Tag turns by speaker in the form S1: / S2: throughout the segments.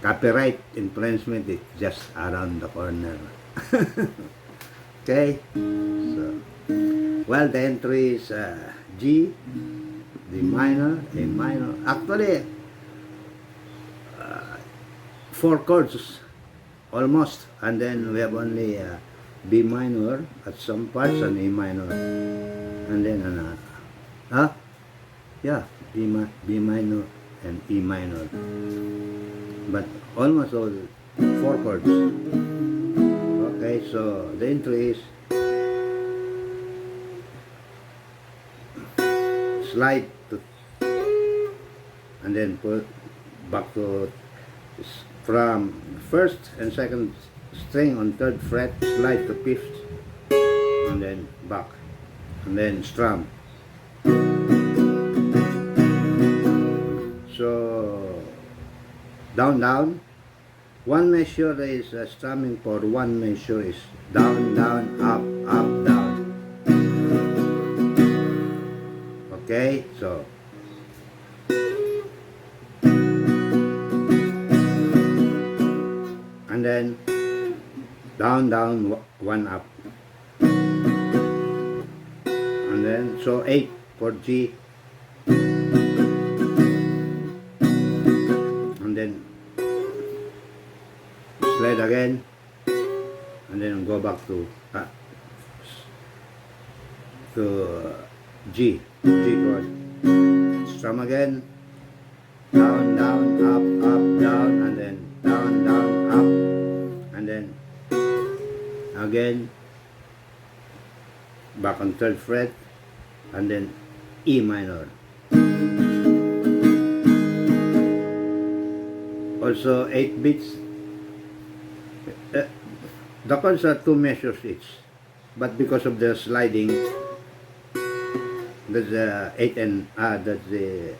S1: copyright infringement is just around the corner. Okay, so well, the entry is G, D minor, A minor. Actually, 4 chords almost, and then we have only B minor at some parts and A minor, and then yeah, B minor and E minor, but almost all 4 chords. Okay, so the entry is slide to, and then put back to from first and second string on 3rd fret, slide to 5th, and then back, and then strum. So down down, one measure is strumming for one measure is down down up up down. Okay, so and then down down one up, and then so 8 for G, and then slide again, and then go back to G chord, strum again, down down up up down, and then down down up, and then again back on 3rd fret, and then E minor. Also 8 beats. The chords are 2 measures each, but because of the sliding, that's 8 and that's the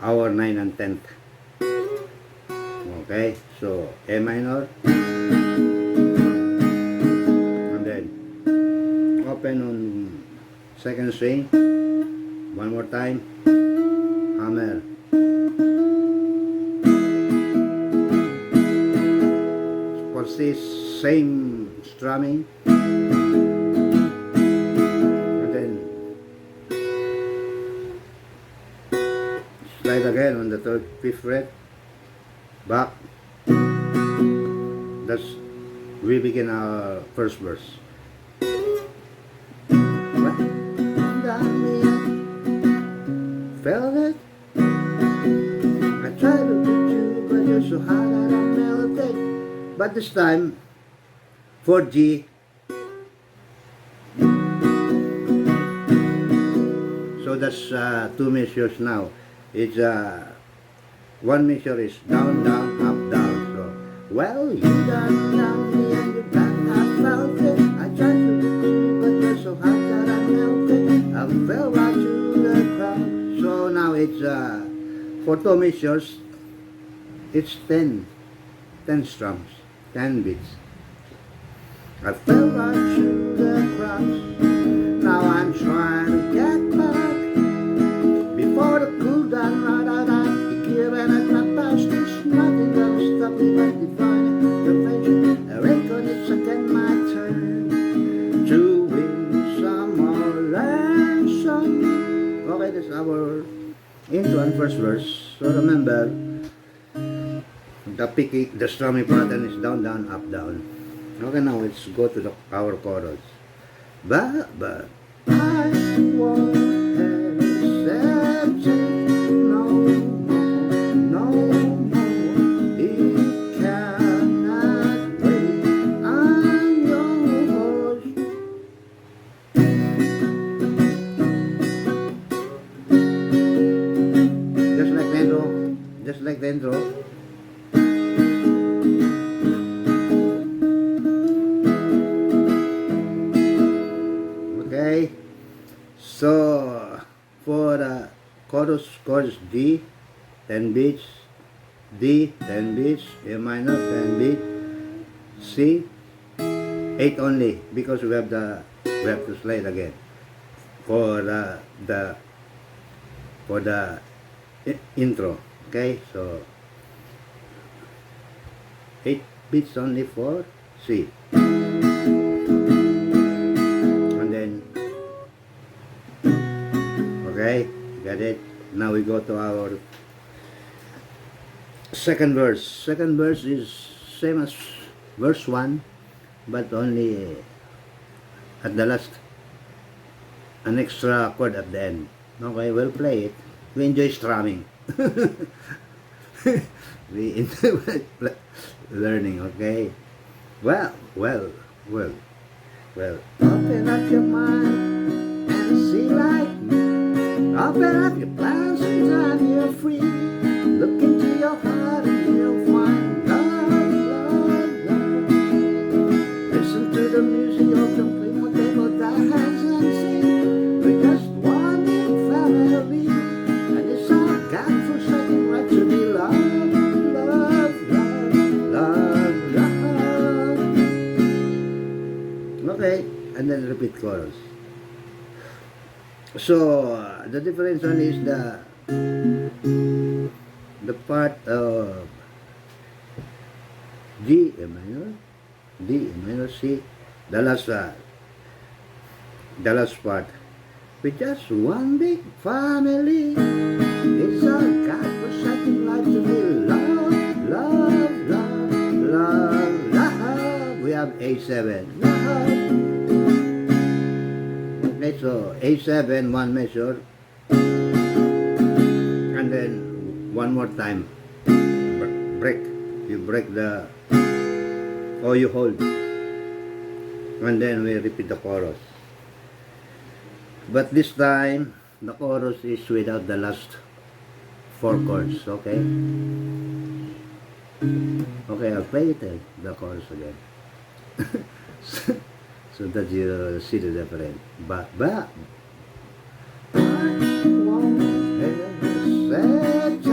S1: hour 9 and 10th. Okay, so A minor, and then open on 2nd string, one more time, hammer, for this same strumming, and then slide again on the 3rd, 5th fret, back. That's we begin our first verse. Felt it. I tried to beat you, but you're so hot that I melted. But this time, for G, so that's 2 measures now. It's one measure is down, down, up, down. So, well, you done me and you back, I felt it. I tried to beat you, but you're so hot that I melted. I fell right to the ground. So now it's for 2 measures, it's 10 strums, 10 beats. I fell right to the ground. Now I'm trying to get back before the cool down. And I drop past this, nothing gonna stop me but defining the venture. I reckon it's again my turn to win some or learn some. Okay, that's our intro and first verse. So remember, the strumming pattern is down, down, up, down. Okay, now let's go to our chords. But I won't hesitate no more. It cannot wait. I'm yours. Just like the intro. Just like the intro. Okay, so for the chorus D, 10 beats, D, 10 beats, A minor, 10 beats, C, 8 only, because we have to slide again for the intro. Okay, so 8 beats only for C. And then, okay, got it. Now we go to our second verse. Second verse is same as verse 1, but only at the last, an extra chord at the end. Okay, we'll play it. We enjoy strumming. We enjoy learning, okay? Well. Open up your mind and see like me. Open up your plans and time you're free. Look into your heart and you'll find love. Listen to the music of the play, whatever the hands and sing. We're just one big family, and it's our God-forsaken right to be loved. Okay, and then repeat chorus. So the difference one is the part of D A minor, C, the last part. We're just one big family. It's our God-forsaken life to be love. We have A7. Okay, so A7, one measure, and then one more time, break. You break the, or you hold, and then we repeat the chorus. But this time, the chorus is without the last 4 chords, okay? Okay, I'll play it, the chorus again. So that you see the difference. But I won't hesitate.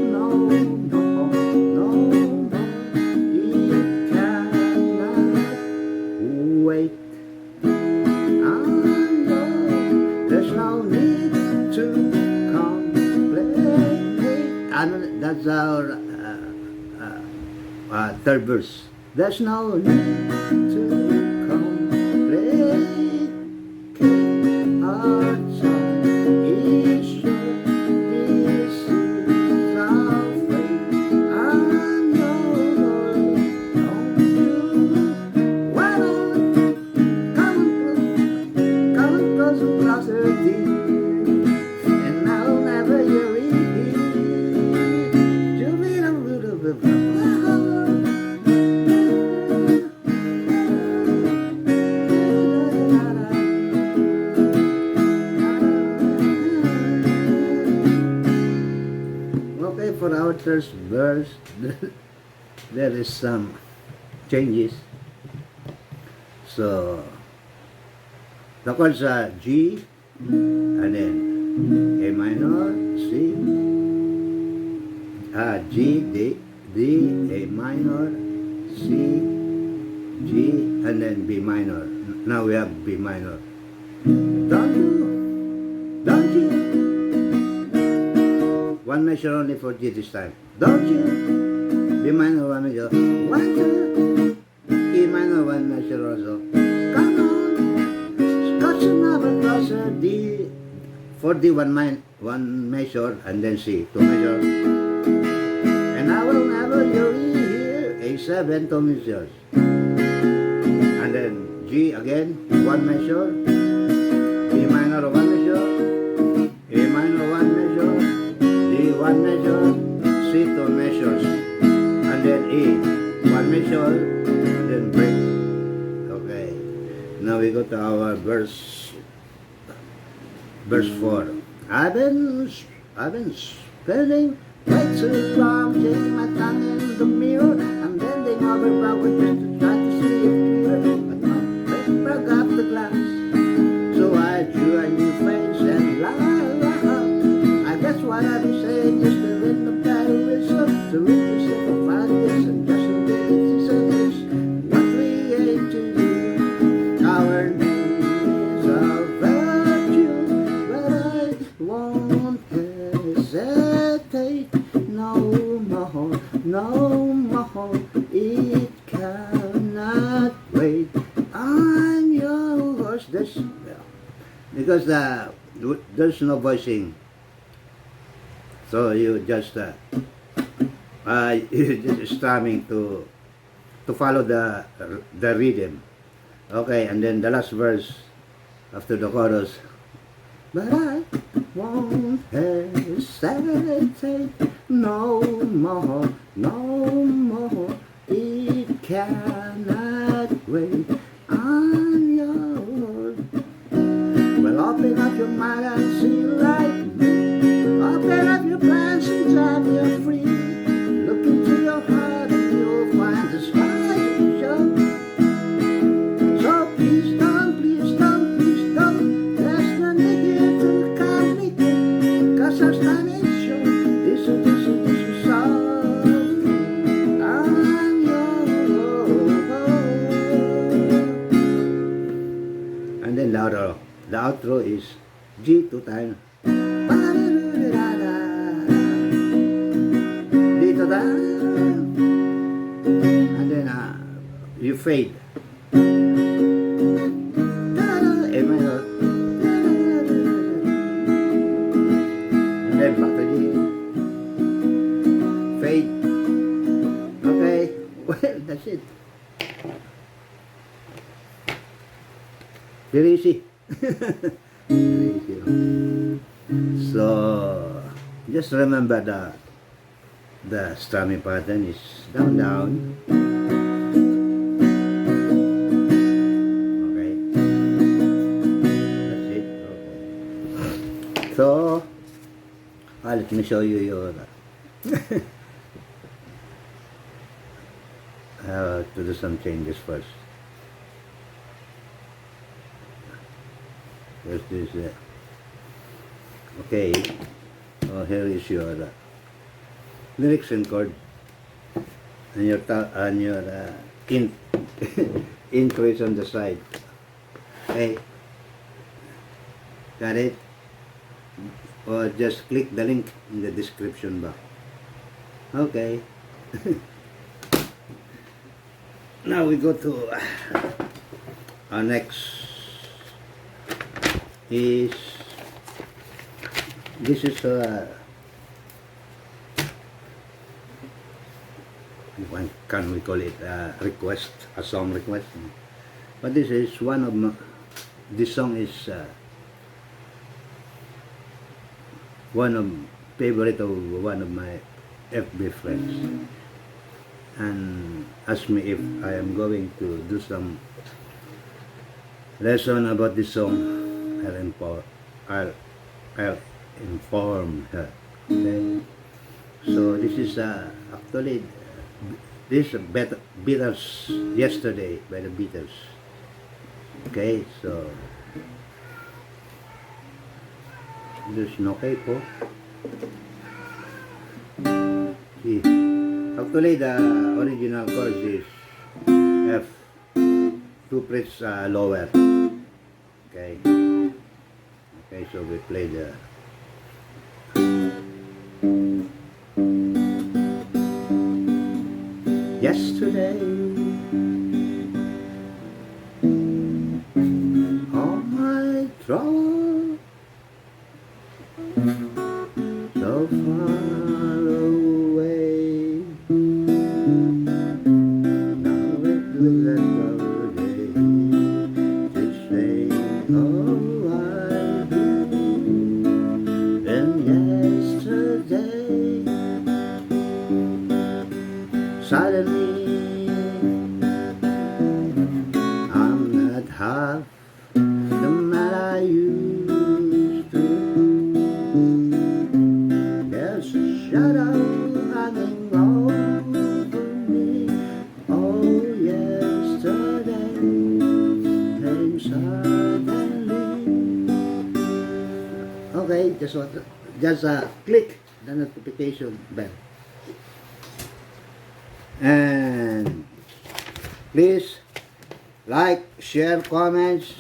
S1: No, you cannot wait. I know there's no need to complain. And that's our third verse. There's no need to complain. Our song is sure. This is our fate. I know, don't you? Why don't come close and closer, dear, and I'll never hear it. You'll be a little bit. For our first verse, there is some changes. So the chords are G, and then A minor, C, G, D, A minor, C, G, and then B minor. Now we have B minor. Don't you? One measure only for G this time. Don't you? B minor, one measure. 1, 2. E minor, one measure also. Come on. Scotch another closer. D. For D, one measure, and then C, 2 measures. And I will never hear A7, 2 measures. And then G again, 1 measure. B minor, 1 measure. A minor, 1 measure. D, 1 measure, C, 2 measures, and then E, 1 measure, and then break. Okay, now we go to our verse 4. I've been spending way too long chasing my tongue in the mirror. I'm bending over backward just to try to see it clear, but my face broke off the glass, so I drew a new face and laughed. That's what I've been saying, just to win the battle whistle, to rid yourself of ideas and just in case it's what we aim to do. Our name is our virtue, but I won't hesitate no more. because there's no voicing, so you just you just strumming to follow the rhythm. Okay, and then the last verse after the chorus. But I won't hesitate no more, no more. It cannot wait on your. Well, open up your mind and see like me. Open up your plans and time you're free. Look into your heart and you'll find the sky to show. So please don't, please don't, please don't. There's nothing here to complicate. Cause our time is short. This is soft on your own. And then louder. The outro is G 2 times. D 2 times. And then you fade. A minor. And then back to G. Fade. Okay. Well, that's it. Very easy. Very easy. So just remember the strumming pattern is down down. Okay. That's it. Okay. So let me show you your to do some changes first. There's this okay, here is your lyrics and chord, and your intro is on the side. Okay, got it? Or just click the link in the description box. Okay. Now we go to our next. This is can we call it a request, a song request? But this is one of my, this song is one of favorite of one of my FB friends, and asked me if I am going to do some lesson about this song. I'll inform her. Okay. So this is actually this Beatles yesterday by the Beatles. Okay, so there's no capo. See, actually the original chord is F, 2 frets lower. Okay. Okay, so we play the yesterday. All my trouble so far away. Now it looks like another day to say, oh, suddenly, I'm not half the man I used to. There's a shadow hanging over me. Oh, yesterday came suddenly. Okay, just click the notification bell. And please like, share, comments,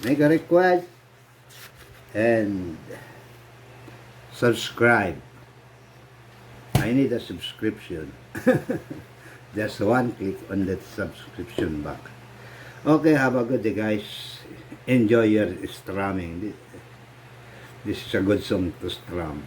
S1: make a request, and subscribe. I need a subscription. Just one click on that subscription box. Okay, have a good day, guys. enjoy your strumming. This is a good song to strum.